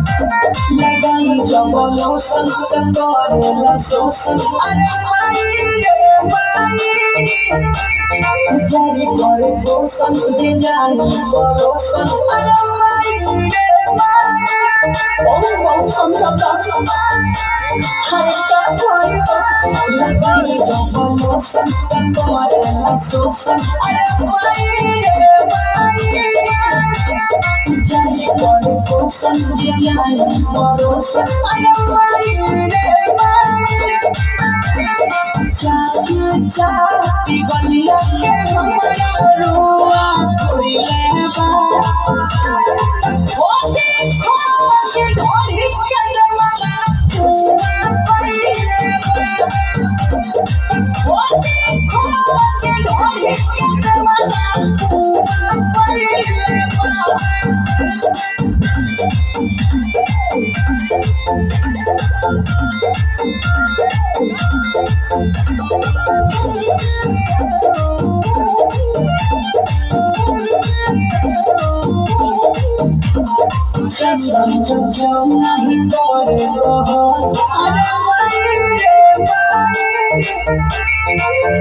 लगाई जब लोसन करेला शोषण अरे माई रे माई जारी करे पोषण जे जानी परोसन अरे माई रे माई बहु समझा हर का कोई लगाई जब लोसन करेला शोषण अरे माई रे माई जारी करे पोषण जे जानी परोसन अरे माई रे माई चाची चाची बलिया के हमारा रुआ कोइले बा ओ देखो के ढोली के रवाना रुआ कोइले बा ओ देखो के ढोली के रवाना रुआ कोइले बा चम चम नहीं करे रहो अरे माई रे माई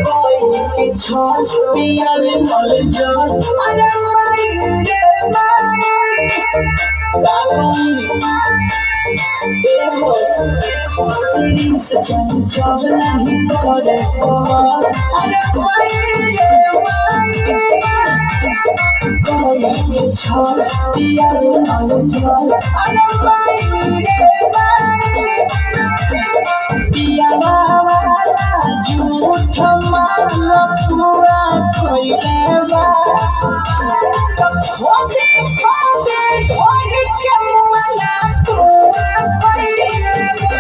कोई के छोड़ पिया रे मर जा अरे माई रे माई कागोनी देहो तेरी सचन चम नहीं करे रहो अरे माई रे माई कोई के छोड़ पिया रे मर जा अरे माई रे माई पिया वाला झूठ मान पूरा कोइले बा खोदे खोदे ढोल के मुआला पूरा कोइले बा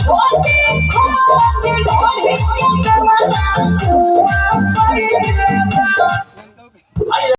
खोदे खोदे ढोल के मुआला पूरा कोइले